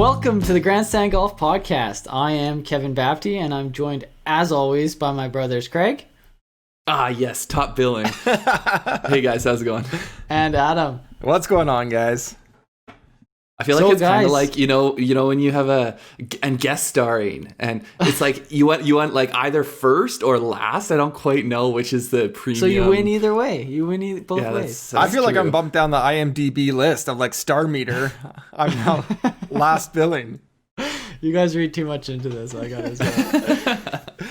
Welcome to the Grandstand Golf Podcast. I am Kevin Bapty, and I'm joined, as always, by my brothers Craig. Ah, yes, top billing. Hey guys, how's it going? And Adam. What's going on, guys? I feel like it's kind of like, you know when you have a guest starring, and it's like you want like either first or last. I don't quite know which is the premium. So you win either way. You win both ways. That's I feel like I'm bumped down the IMDb list of like star meter. I'm now last billing. You guys read too much into this. I got it.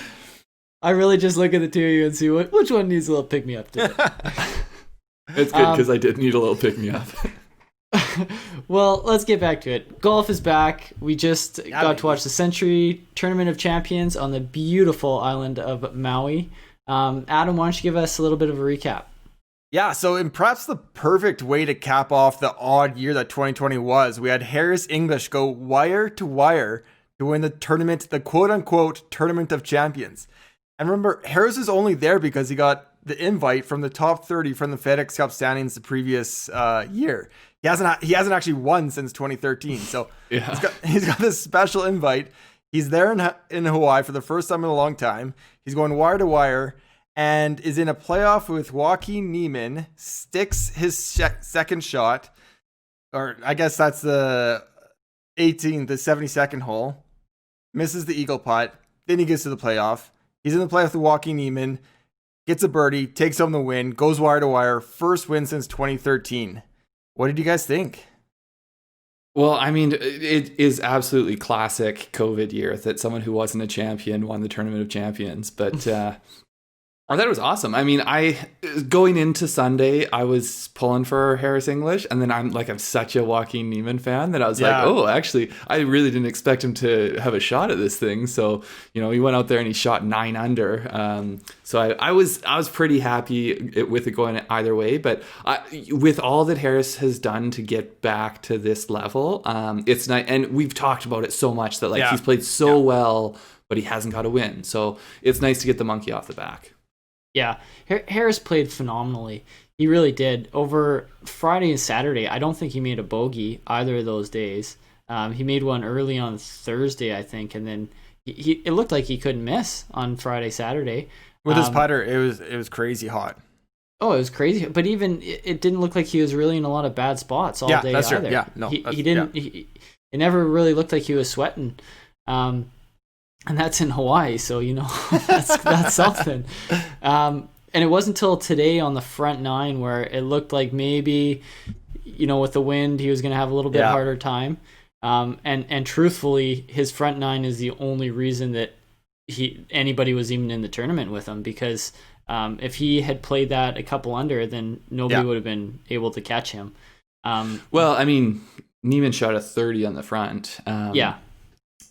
I really just look at the two of you and see which one needs a little pick me up today. It's good because I did need a little pick me up. Well, let's get back to it. Golf is back. We just got to watch the Sentry Tournament of Champions on the beautiful island of Maui. Adam, why don't you give us a little bit of a recap? Yeah, so in perhaps the perfect way to cap off the odd year that 2020 was, we had Harris English go wire to wire to win the tournament, the quote-unquote Tournament of Champions. And remember, Harris is only there because he got the invite from the top 30 from the FedEx Cup standings the previous year. He hasn't actually won since 2013, so yeah. he's got this special invite. He's there in Hawaii for the first time in a long time. He's going wire to wire and is in a playoff with Joaquin Neiman, sticks his second shot, or I guess that's the 72nd hole, misses the eagle putt, then he gets to the playoff. He's in the playoff with Joaquin Neiman, gets a birdie, takes home the win, goes wire to wire, first win since 2013. What did you guys think? Well, I mean, it is absolutely classic COVID year that someone who wasn't a champion won the Tournament of Champions. But I thought it was awesome. I mean, going into Sunday, I was pulling for Harris English, and then I'm such a Joaquin Neiman fan that I was like, oh, actually, I really didn't expect him to have a shot at this thing. So, he went out there and he shot 9 under. So I was pretty happy with it going either way. But with all that Harris has done to get back to this level, it's nice. And we've talked about it so much that he's played so well, but he hasn't got a win. So it's nice to get the monkey off the back. Yeah, Harris played phenomenally. He really did. Over Friday and Saturday, I don't think he made a bogey either of those days. He made one early on Thursday, I think, and then it looked like he couldn't miss on Friday, Saturday. With his putter, it was crazy hot. Oh, it was crazy. But even it didn't look like he was really in a lot of bad spots all day that's either. True. Yeah, no, he didn't. Yeah. It never really looked like he was sweating. And that's in Hawaii, so that's something. And it wasn't until today on the front nine where it looked like maybe, with the wind, he was going to have a little bit harder time. And truthfully, his front nine is the only reason that anybody was even in the tournament with him, because if he had played that a couple under, then nobody would have been able to catch him. Well, I mean, Niemann shot a 30 on the front.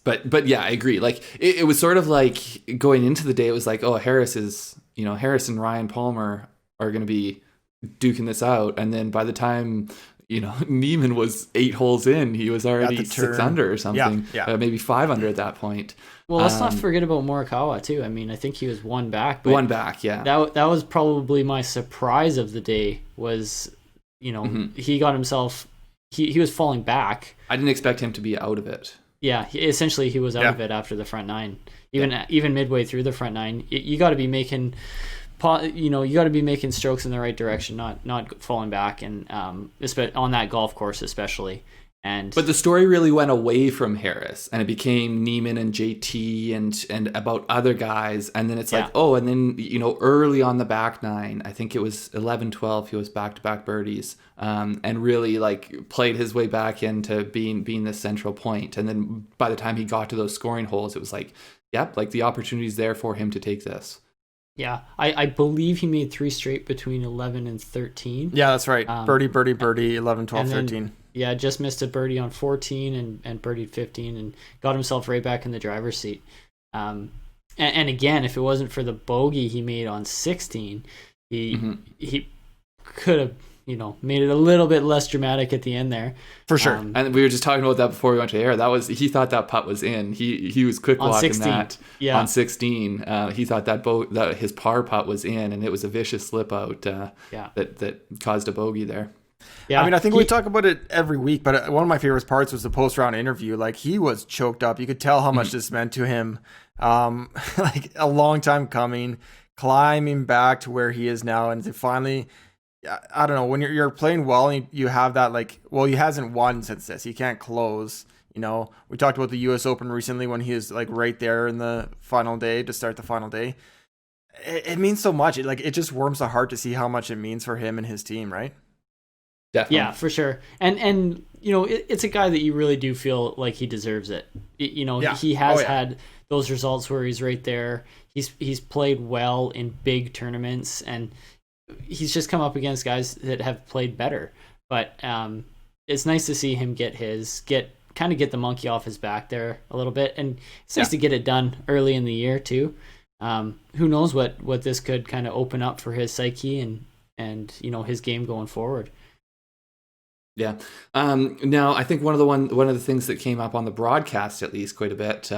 But yeah, I agree. Like it was sort of like going into the day, it was like, oh, Harris and Ryan Palmer are going to be duking this out. And then by the time, Niemann was 8 holes in, he was already 6 under or something. Maybe 5 under at that point. Well, let's not forget about Morikawa too. I mean, I think he was one back. But one back, yeah. That was probably my surprise of the day was, he got himself, he was falling back. I didn't expect him to be out of it. Yeah, essentially he was out of it after the front nine. Even midway through the front nine, you got to be making, strokes in the right direction, not falling back, and on that golf course especially. But the story really went away from Harris, and it became Niemann and JT and about other guys, and then it's like, and then early on the back nine, I think it was 11, 12, he was back-to-back birdies, and really played his way back into being the central point. And then by the time he got to those scoring holes, it was the opportunity's there for him to take this. Yeah, I believe he made 3 straight between 11 and 13. Yeah, that's right. Birdie, 11, 12, 13. Yeah, just missed a birdie on 14 and birdied 15 and got himself right back in the driver's seat. And again, if it wasn't for the bogey he made on 16, he could have made it a little bit less dramatic at the end there. For sure. And we were just talking about that before we went to air. He thought that putt was in. He was quick walking that on 16. He thought that his par putt was in, and it was a vicious slip out that caused a bogey there. I mean, I think we talk about it every week, but one of my favorite parts was the post-round interview. Like, he was choked up. You could tell how much this meant to him. Like, a long time coming, climbing back to where he is now, and to finally, I don't know, when you're playing well and you have that, like, well, he hasn't won since this. He can't close. You know, we talked about the U.S. Open recently when he was like right there in the final day to start the final day. It means so much. It just warms the heart to see how much it means for him and his team, right? Definitely. Yeah, for sure. And you know, it's a guy that you really do feel like he deserves it. You know, he has had those results where he's right there. He's played well in big tournaments, and he's just come up against guys that have played better. But it's nice to see him get the monkey off his back there a little bit, and it's nice to get it done early in the year too. Who knows what this could kind of open up for his psyche and you know, his game going forward. Yeah. Now I think one of the things that came up on the broadcast, at least quite a bit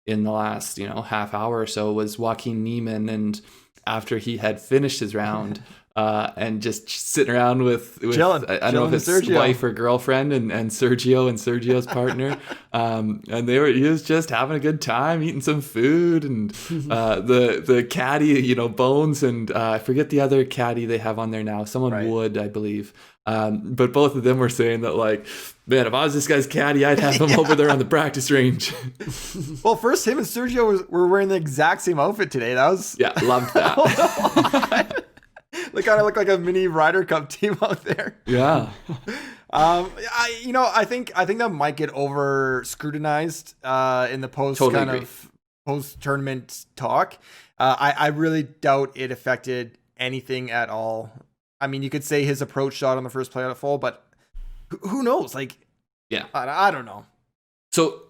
in the last, you know, half hour or so, was Joaquin Neiman, and after he had finished his round, and just sitting around with chilling, I don't know if it's Sergio. Wife or girlfriend and Sergio and Sergio's partner, and he was just having a good time, eating some food, and the caddy, you know, Bones, and I forget the other caddy they have on there now, someone Wood, I believe. But both of them were saying that, like, man, if I was this guy's caddy, I'd have him over there on the practice range. Well, first, him and Sergio were wearing the exact same outfit today. That was loved that. They kind of look like a mini Ryder Cup team out there. Yeah. I think that might get over scrutinized in the post tournament talk. I really doubt it affected anything at all. I mean, you could say his approach shot on the first playoff hole, but who knows? Like, I don't know. So,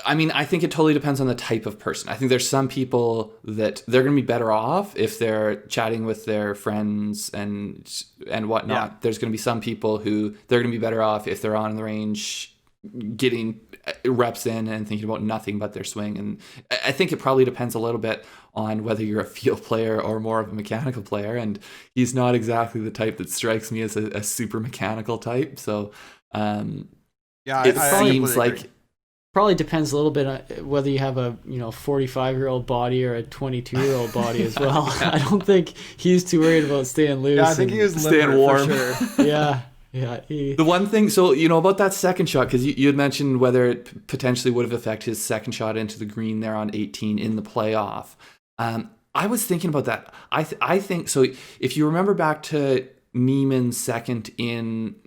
I mean, I think it totally depends on the type of person. I think there's some people that they're going to be better off if they're chatting with their friends and whatnot. Yeah. There's going to be some people who they're going to be better off if they're on the range getting reps in and thinking about nothing but their swing. And I think it probably depends a little bit on whether you're a field player or more of a mechanical player. And he's not exactly the type that strikes me as a super mechanical type. So it seems like... Probably depends a little bit on whether you have a 45-year-old body or a 22-year-old body as well. I don't think he's too worried about staying loose. Yeah, I think he was staying warm. For sure. Yeah. The one thing, so about that second shot, because you had mentioned whether it potentially would have affected his second shot into the green there on 18 in the playoff. I was thinking about that. I think so. If you remember back to Niemann's second in.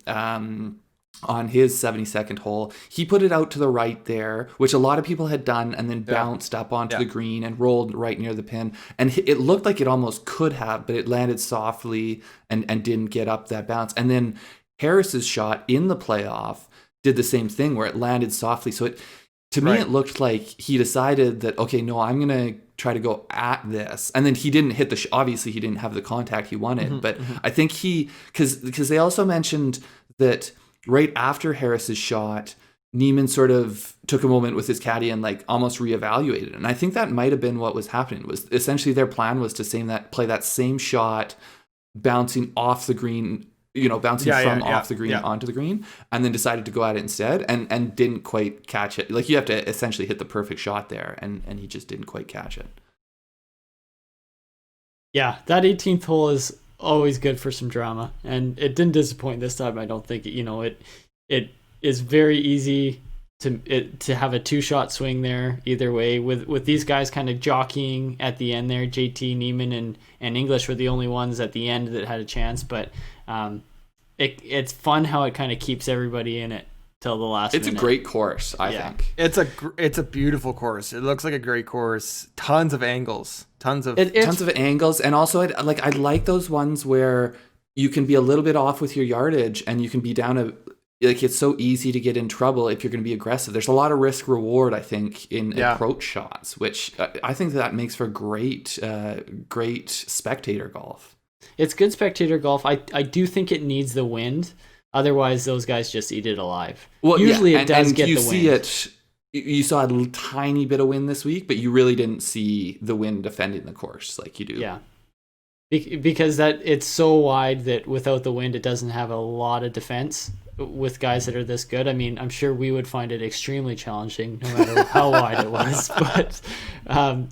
On his 72nd hole, he put it out to the right there, which a lot of people had done, and then bounced up onto the green and rolled right near the pin. And it looked like it almost could have, but it landed softly and didn't get up that bounce. And then Harris's shot in the playoff did the same thing, where it landed softly. So to me, it looked like he decided that, okay, no, I'm going to try to go at this. And then he didn't hit obviously he didn't have the contact he wanted. But I think because they also mentioned that right after Harris's shot, Niemann sort of took a moment with his caddy and like almost reevaluated. And I think that might have been what was happening. Was essentially their plan was to play that same shot, bouncing off the green, off the green onto the green, and then decided to go at it instead and didn't quite catch it. Like, you have to essentially hit the perfect shot there, and he just didn't quite catch it. Yeah, that 18th hole is always good for some drama, and it didn't disappoint this time. I don't think it is very easy to have a 2-shot swing there either way, with these guys kind of jockeying at the end there. JT, Niemann, and English were the only ones at the end that had a chance, but it's fun how it kind of keeps everybody in it till the last minute. It's a great course, I think. It's a beautiful course. It looks like a great course. Tons of angles. Tons of angles, and also I like those ones where you can be a little bit off with your yardage, and you can be down it's so easy to get in trouble if you're going to be aggressive. There's a lot of risk reward, I think, in approach shots, which I think that makes for great spectator golf. It's good spectator golf. I do think it needs the wind. Otherwise, those guys just eat it alive. Well, usually it does get the wind. See it. You saw a tiny bit of wind this week, but you really didn't see the wind defending the course like you do. Yeah. because that it's so wide that without the wind, it doesn't have a lot of defense with guys that are this good. I mean, I'm sure we would find it extremely challenging no matter how wide it was. But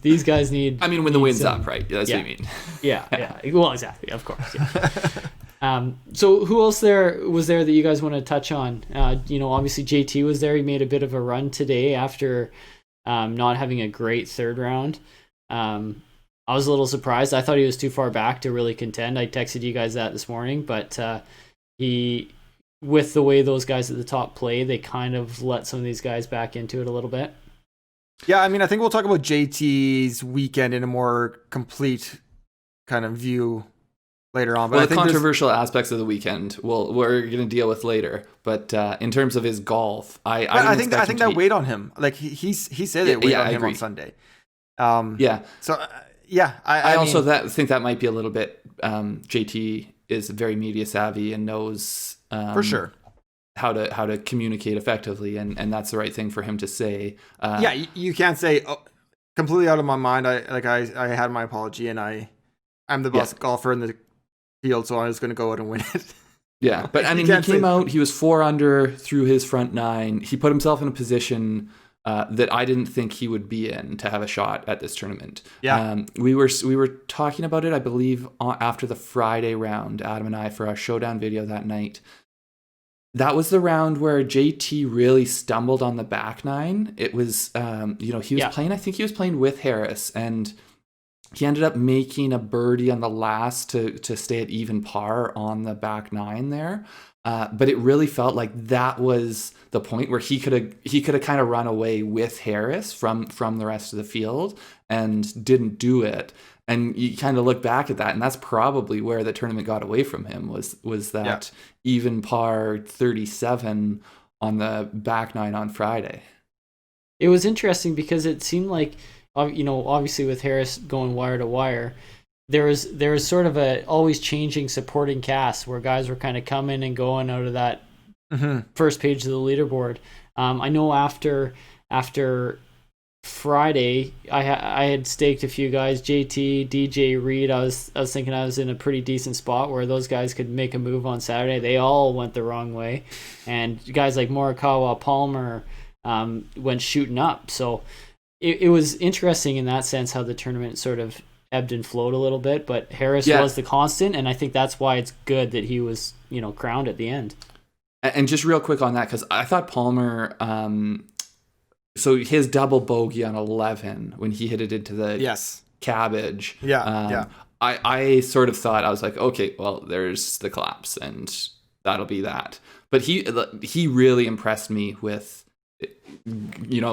these guys need. I mean, when the wind's up, right? That's what you mean. Yeah. Well, exactly. Of course. Yeah. So who else was there that you guys want to touch on? Obviously JT was there. He made a bit of a run today after not having a great third round. I was a little surprised. I thought he was too far back to really contend. I texted you guys that this morning, but with the way those guys at the top play, they kind of let some of these guys back into it a little bit. Yeah, I mean, I think we'll talk about JT's weekend in a more complete kind of view later on. But I think controversial aspects of the weekend we're going to deal with later. But in terms of his golf, I think that weighed on him. Like he said it weighed on him on Sunday. So I also think that might be a little bit. JT is very media savvy and knows for sure how to communicate effectively, and that's the right thing for him to say. You can't say completely out of my mind. I had my apology, and I'm the best golfer in the field, so I'm just going to go out and win it. Yeah, but I mean, he came out. He was 4 under through his front 9. He put himself in a position that I didn't think he would be in to have a shot at this tournament. Yeah. We were talking about it, I believe, after the Friday round, Adam and I, for our showdown video that night. That was the round where JT really stumbled on the back 9. It was, he was playing, I think he was playing with Harris, and he ended up making a birdie on the last to stay at even par on the back 9 there. But it really felt like that was the point where he could have kind of run away with Harris from the rest of the field and didn't do it. And you kind of look back at that, and that's probably where the tournament got away from him was that even par 37 on the back 9 on Friday. It was interesting because it seemed like, obviously with Harris going wire to wire, there was sort of a always changing supporting cast where guys were kind of coming and going out of that first page of the leaderboard. I know after Friday, I had staked a few guys, JT, DJ, Reed. I was thinking I was in a pretty decent spot where those guys could make a move on Saturday. They all went the wrong way, and guys like Morikawa, Palmer went shooting up. So it was interesting in that sense how the tournament sort of ebbed and flowed a little bit, but Harris was the constant, and I think that's why it's good that he was crowned at the end. And just real quick on that, because I thought Palmer, so his double bogey on 11 when he hit it into the cabbage. I sort of thought, I was like, okay, well, there's the collapse, and that'll be that. But he really impressed me with,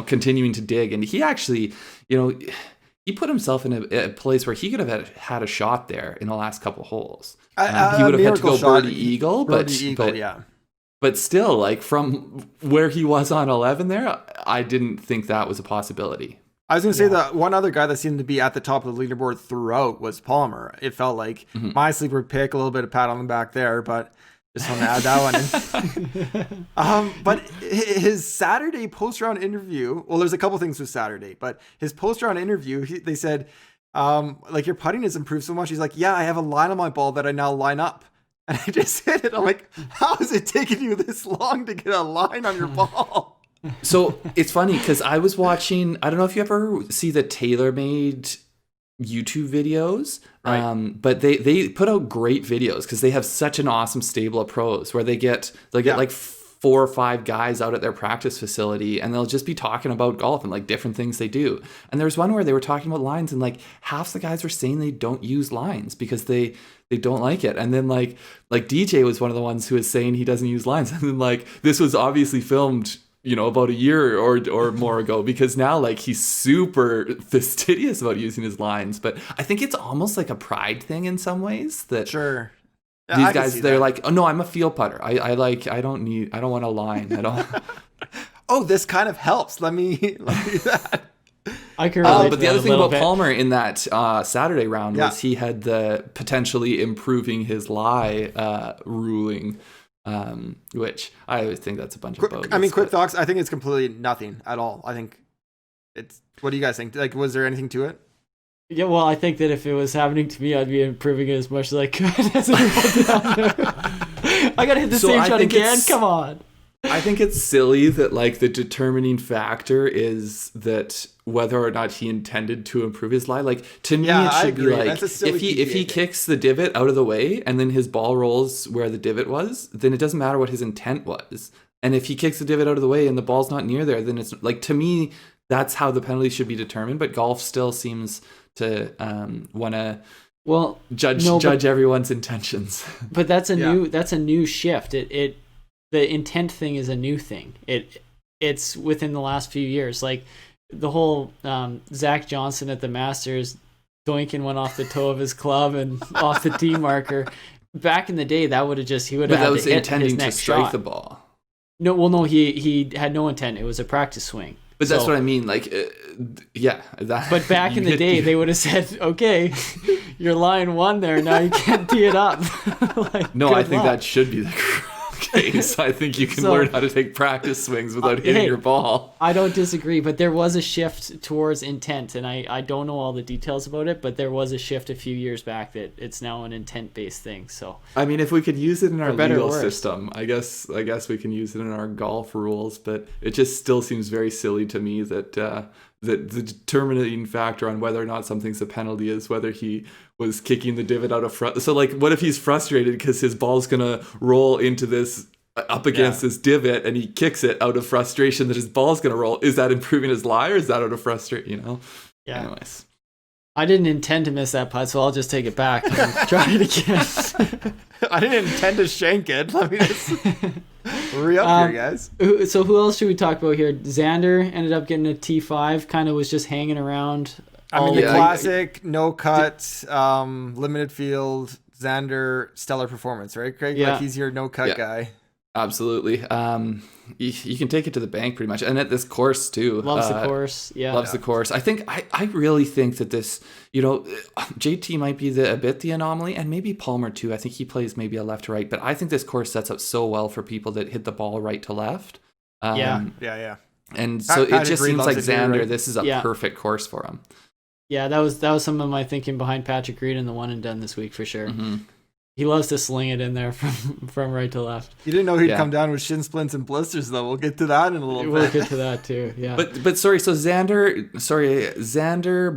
continuing to dig, and he actually, he put himself in a place where he could have had a shot there in the last couple holes. He would have had to go birdie eagle, but still, like from where he was on 11 there, I didn't think that was a possibility. I was going to say that one other guy that seemed to be at the top of the leaderboard throughout was Palmer. It felt like my sleeper pick, a little bit of pat on the back there, but just want to add that one in. But his Saturday post-round interview, well, there's a couple things with Saturday, but his post-round interview, they said, your putting has improved so much. He's like, yeah, I have a line on my ball that I now line up. And I just hit it. I'm like, how is it taking you this long to get a line on your ball? So it's funny because I was watching, I don't know if you ever see the TaylorMade YouTube videos, right. But they put out great videos because they have such an awesome stable of pros where they get like 4 or 5 guys out at their practice facility, and they'll just be talking about golf and like different things they do. And there was one where they were talking about lines, and like half the guys were saying they don't use lines because they don't like it. And then like DJ was one of the ones who was saying he doesn't use lines. And then like this was obviously filmed, about a year or more ago, because now like he's super fastidious about using his lines. But I think it's almost like a pride thing in some ways that sure. These guys, they're like, oh no, I'm a field putter. I don't want a line at all. Oh, this kind of helps. Let me do that. I can relate but the other thing about Palmer in that Saturday round was he had the potentially improving his lie ruling, which I always think that's a bunch of bogus. I mean, quick thoughts. I think it's completely nothing at all. I think it's. What do you guys think? Like, was there anything to it? Yeah, well, I think that if it was happening to me, I'd be improving it as much as I could. I gotta hit the same shot again. Come on. I think it's silly that like the determining factor is that whether or not he intended to improve his lie. Like to me, it should be like if he kicks the divot out of the way and then his ball rolls where the divot was, then it doesn't matter what his intent was. And if he kicks the divot out of the way and the ball's not near there, then it's like, to me, that's how the penalty should be determined. But golf still seems to want to judge everyone's intentions. But that's a new shift. The intent thing is a new thing. It's within the last few years. Like the whole Zach Johnson at the Masters doinking one off the toe of his club and off the tee marker. Back in the day, that would have he would have had to hit his next strike the ball. No, he had no intent. It was a practice swing. But that's what I mean. Like, But back in the day, they would have said, "Okay, you're line one there. Now you can't tee it up." No, I think that should be the case. I think you can learn how to take practice swings without hitting your ball. I don't disagree, but there was a shift towards intent, and I don't know all the details about it, but there was a shift a few years back that it's now an intent-based thing. So I mean, if we could use it in our legal system, I guess we can use it in our golf rules, but it just still seems very silly to me that the determining factor on whether or not something's a penalty is whether he was kicking the divot out of front. So like, what if he's frustrated because his ball's gonna roll into this up against this divot and he kicks it out of frustration that his ball's gonna roll? Is that improving his lie or is that out of frustration? Yeah. Anyways, I didn't intend to miss that putt, so I'll just take it back and try it again. I didn't intend to shank it. Let me just hurry up here, guys. So who else should we talk about here? Xander ended up getting a T5, kind of was just hanging around. The classic, no cut, limited field, Xander, stellar performance, right, Craig? Yeah. Like he's your no cut guy. Absolutely. You can take it to the bank pretty much, and at this course too. Loves the course. Yeah, loves the course. I really think that this, JT might be a bit the anomaly, and maybe Palmer too. I think he plays maybe a left to right, but I think this course sets up so well for people that hit the ball right to left. Yeah. And so it just seems like Xander, this is a perfect course for him. Yeah, that was some of my thinking behind Patrick Reed and the one and done this week for sure. Mm-hmm. He loves to sling it in there from right to left. You didn't know he'd come down with shin splints and blisters, though. We'll get to that in a little bit. We'll get to that too. Yeah. But so Xander,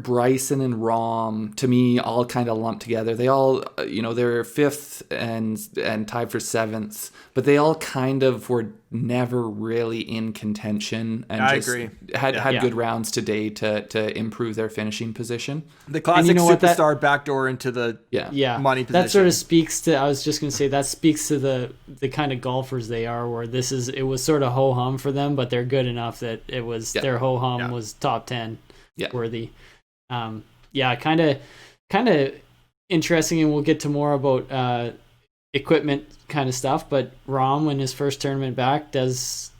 Bryson, and Rahm, to me, all kind of lumped together. They all, they're fifth and tied for seventh, but they all kind of were never really in contention. And I agree. Had good rounds today to improve their finishing position. The classic superstar backdoor into the money position. That sort of speaks to, I was just going to say, that speaks to the kind of golfers they are, where it was sort of ho-hum for them, but they're good enough that it was their ho-hum was top 10 worthy. Kind of interesting, and we'll get to more about equipment kind of stuff, but Rahm, in his first tournament back, does,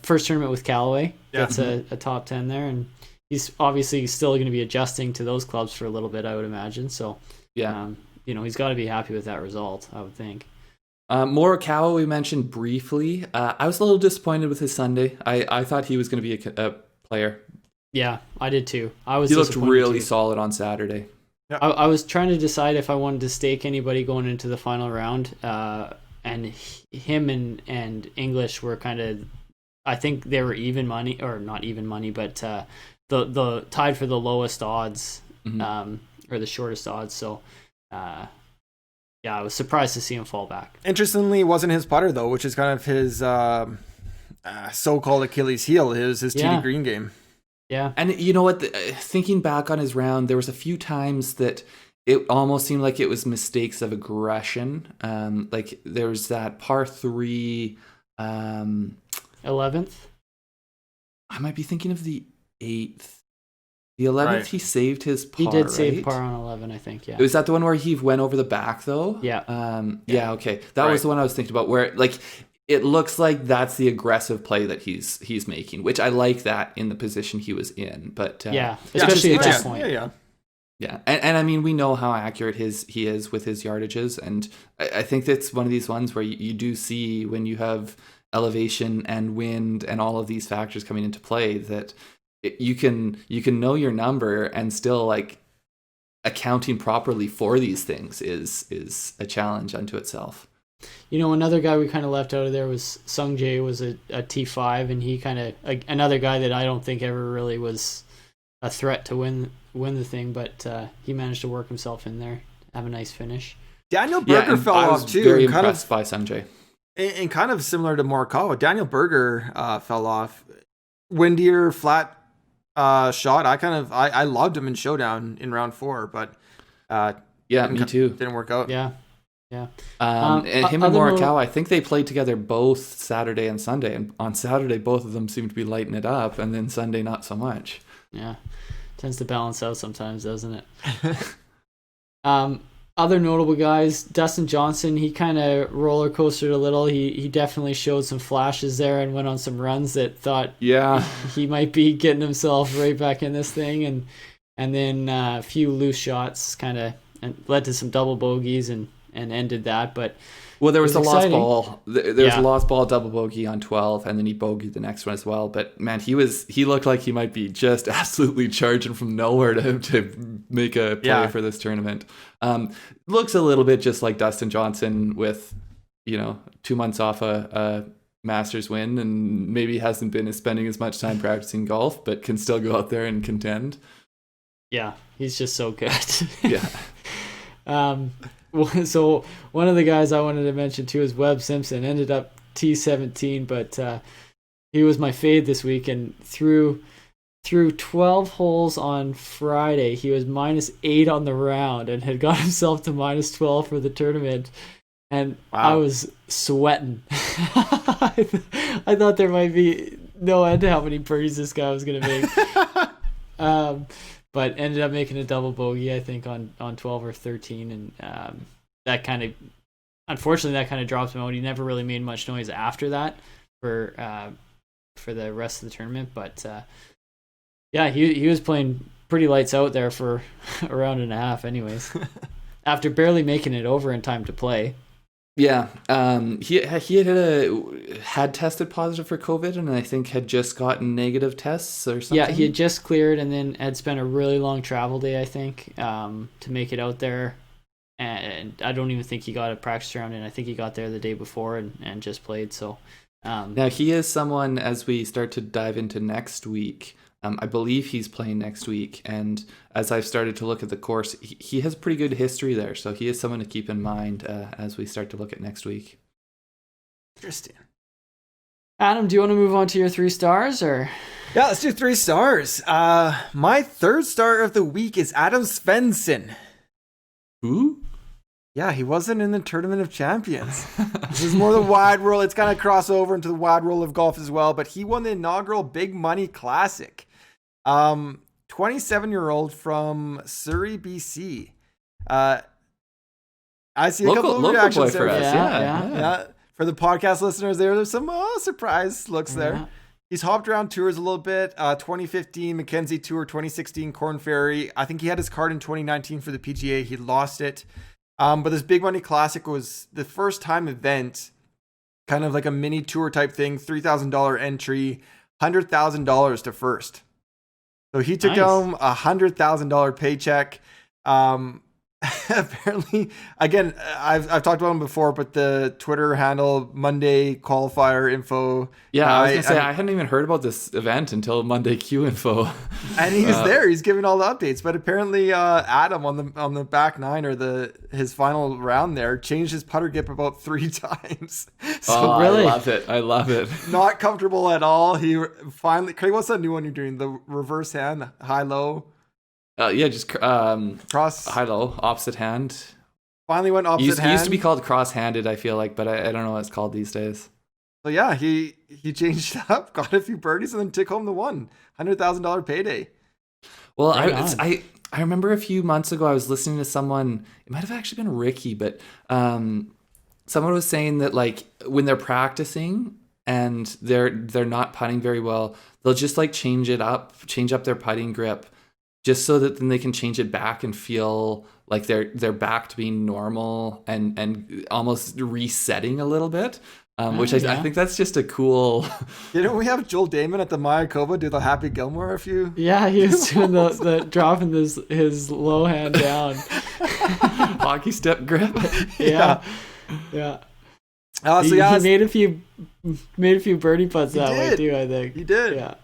first tournament with Callaway, gets a top 10 there, and he's obviously still going to be adjusting to those clubs for a little bit, I would imagine. So he's got to be happy with that result, I would think. Morikawa we mentioned briefly. I was a little disappointed with his Sunday. I thought he was going to be a player. Yeah, I did too. He looked really solid on Saturday. I was trying to decide if I wanted to stake anybody going into the final round, and him and English were kind of, I think they were even money, or not even money, but the tied for the lowest odds, or the shortest odds. So, I was surprised to see him fall back. Interestingly, it wasn't his putter though, which is kind of his so-called Achilles heel. His TD Green game. Yeah. And you know what? Thinking back on his round, there was a few times that it almost seemed like it was mistakes of aggression. Like there was that par 3. 11th? I might be thinking of the 8th. The 11th, he saved his par, He did save par on 11, I think, yeah. Was that the one where he went over the back, though? Yeah. Okay. That was the one I was thinking about, where, like, it looks like that's the aggressive play that he's making, which I like that in the position he was in. But especially at that point. Yeah, and I mean, we know how accurate he is with his yardages, and I think that's one of these ones where you do see, when you have elevation and wind and all of these factors coming into play, that you can know your number and still, like, accounting properly for these things is a challenge unto itself. Another guy we kind of left out of there was Sungjae, was a T5, and he kind of another guy that I don't think ever really was a threat to win the thing, but he managed to work himself in there, have a nice finish. Daniel Berger fell off too. Very impressed by Sungjae. And kind of similar to Morikawa, Daniel Berger fell off. Windier, flat shot. I loved him in Showdown in round 4, but me too. Didn't work out. Yeah. And him and Morikawa, I think they played together both Saturday and Sunday, and on Saturday both of them seemed to be lighting it up, and then Sunday not so much. Yeah, tends to balance out sometimes, doesn't it? Other notable guys, Dustin Johnson, he kind of roller coastered a little. He definitely showed some flashes there and went on some runs that thought he might be getting himself right back in this thing, and then a few loose shots kind of led to some double bogeys and ended that. But there was a exciting. lost ball. There was a lost ball double bogey on 12, and then he bogeyed the next one as well. But man, he looked like he might be just absolutely charging from nowhere to make a play for this tournament. Looks a little bit just like Dustin Johnson with 2 months off a Masters win, and maybe hasn't been spending as much time practicing golf, but can still go out there and contend. Yeah, he's just so good. Yeah. So one of the guys I wanted to mention too is Webb Simpson. Ended up T17, but he was my fade this week, and through 12 holes on Friday, he was -8 on the round and had got himself to -12 for the tournament. And wow. I was sweating. I thought there might be no end to how many birdies this guy was going to make. But ended up making a double bogey, I think, on 12 or 13. And that kind of, unfortunately, that kind of dropped him out. He never really made much noise after that for the rest of the tournament. But yeah, he was playing pretty lights out there for a round and a half anyways. After barely making it over in time to play. Yeah, he had tested positive for COVID, and I think had just gotten negative tests or something. Yeah, he had just cleared, and then had spent a really long travel day, I think, to make it out there. And I don't even think he got a practice round in. I think he got there the day before and just played. So now he is someone, as we start to dive into next week. I believe he's playing next week, and as I've started to look at the course, he has pretty good history there, so he is someone to keep in mind as we start to look at next week. Interesting. Adam, do you want to move on to your 3 stars, or? Yeah, let's do 3 stars. My 3rd star of the week is Adam Svensson. Who? Yeah, he wasn't in the Tournament of Champions. This is more the wide world. It's kind of crossover into the wide world of golf as well, but he won the inaugural Big Money Classic. 27-year-old from Surrey, BC. I see a couple of reactions there. Yeah. For the podcast listeners, there's some surprise looks there. Yeah. He's hopped around tours a little bit. 2015 Mackenzie Tour, 2016 Corn Ferry. I think he had his card in 2019 for the PGA. He lost it. But this Big Money Classic was the first time event, kind of like a mini tour type thing, $3,000 entry, $100,000 to first. So he took home a $100,000 paycheck. Apparently, again, I've talked about him before, but the Twitter handle Monday Qualifier Info. Yeah, I was gonna say I hadn't even heard about this event until Monday Q Info. And he was there. He's giving all the updates. But apparently, Adam on the back 9 or his final round there changed his putter grip about 3 times. So really, I love it. Not comfortable at all. He finally. Craig, what's that new one you're doing? The reverse hand, high low. Just cross high low opposite hand. Finally went opposite hand. It used to be called cross-handed, I feel like, but I don't know what it's called these days. So yeah, he changed it up, got a few birdies, and then took home the $100,000 payday. Well, I remember a few months ago I was listening to someone. It might have actually been Ricky, but someone was saying that like when they're practicing and they're not putting very well, they'll just like change up their putting grip. Just so that then they can change it back and feel like they're back to being normal and almost resetting a little bit. which I think that's just a cool. Didn't we have Joel Damon at the Mayakoba do the Happy Gilmore a few? Yeah, he was doing the dropping his low hand down. Hockey step grip. Yeah. He made a few birdie putts that way too, I think. He did. Yeah.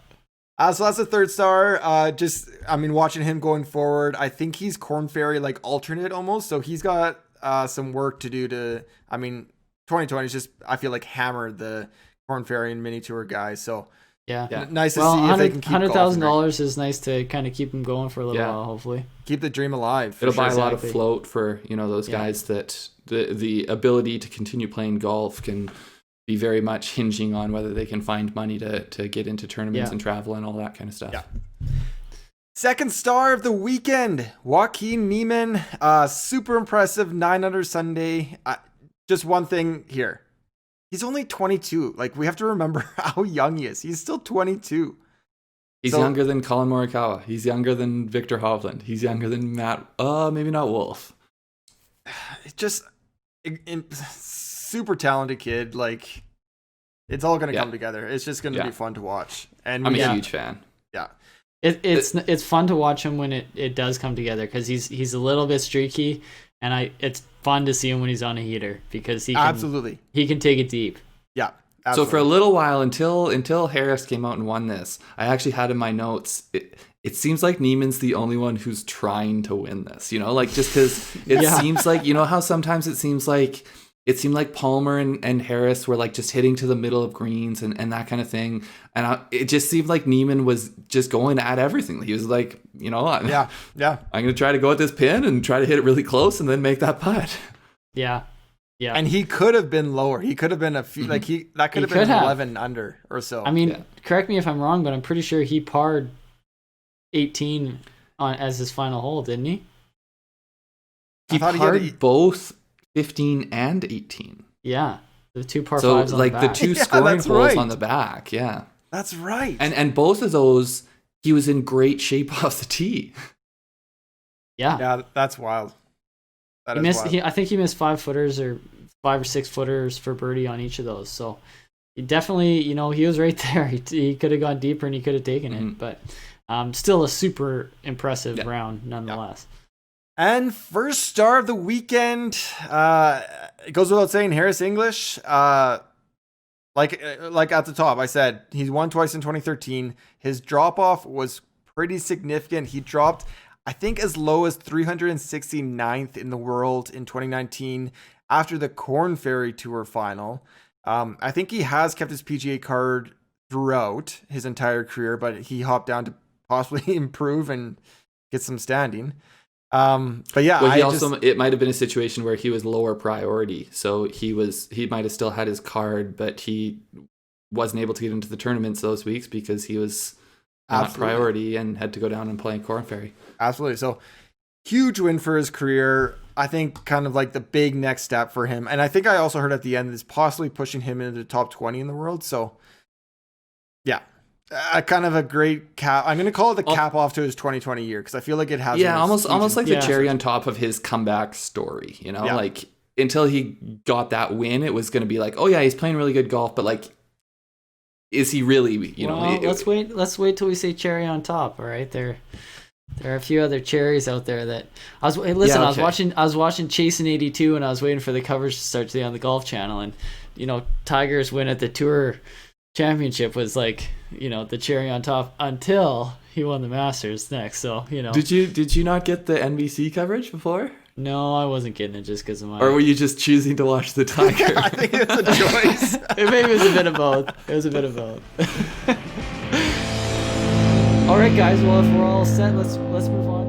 So that's the third star. Watching him going forward, I think he's Korn Ferry like alternate almost. So he's got some work to do 2020 is just, I feel like, hammered the Korn Ferry and Mini Tour guys. So nice to see if they can keep $100,000 is nice to kind of keep him going for a little while, hopefully. Keep the dream alive. It'll buy a lot of float for, those guys that the ability to continue playing golf can be very much hinging on whether they can find money to get into tournaments and travel and all that kind of stuff. Yeah. Second star of the weekend, Joaquin Neiman. Super impressive 9 under Sunday. Just one thing here. He's only 22. Like, we have to remember how young he is. He's still 22. He's younger than Collin Morikawa. He's younger than Victor Hovland. He's younger than Matt. Maybe not Wolf. Just super talented kid. Like, it's all going to come together. It's just going to be fun to watch. And I'm a huge fan. Yeah. It's fun to watch him when it does come together, because he's a little bit streaky, and it's fun to see him when he's on a heater, because he can take it deep. Yeah. Absolutely. So for a little while, until Harris came out and won this, I actually had in my notes, it seems like Niemann's the only one who's trying to win this, just because it seems like, how sometimes it seemed like Palmer and Harris were like just hitting to the middle of greens and that kind of thing. And it just seemed like Niemann was just going at everything. He was like, I'm going to try to go at this pin and try to hit it really close and then make that putt. Yeah. Yeah. And he could have been lower. He could have been a few, that could have been 11 under or so. I mean, correct me if I'm wrong, but I'm pretty sure he parred 18 as his final hole, didn't he? He parred both 15 and 18. Yeah. The two par fives on the back. The two scoring holes on the back. Yeah. That's right. And both of those, he was in great shape off the tee. Yeah. Yeah, that's wild. I think he missed 5 footers or 5 or 6 footers for birdie on each of those. So he definitely, he was right there. He could have gone deeper and he could have taken it, but still a super impressive round nonetheless. And first star of the weekend, it goes without saying, Harris English. Like at the top, I said he's won twice in 2013. His drop off was pretty significant. He dropped, I think, as low as 369th in the world in 2019 after the Korn Ferry Tour final. I think he has kept his PGA card throughout his entire career, but he hopped down to possibly improve and get some standing. But yeah, it might have been a situation where he was lower priority. So he might have still had his card, but he wasn't able to get into the tournaments those weeks because he was not priority and had to go down and play in Korn Ferry. Absolutely. So huge win for his career. I think kind of like the big next step for him. And I think I also heard at the end is possibly pushing him into the top 20 in the world. So yeah. Kind of a great cap. I'm going to call it the cap off to his 2020 year, because I feel like it has. Yeah, almost like the cherry on top of his comeback story. Like until he got that win, it was going to be like, oh yeah, he's playing really good golf, but like, is he really? Let's wait till we say cherry on top. All right, there are a few other cherries out there that I was watching Chasing 82, and I was waiting for the coverage to start today on the Golf Channel, and Tiger's win at the Tour Championship was like, the cherry on top until he won the Masters next. So, Did you not get the NBC coverage before? No, I wasn't getting it just because of my... Or were you just choosing to watch the Tiger? I think it's a choice. Maybe it was a bit of both. All right, guys. Well, if we're all set, let's move on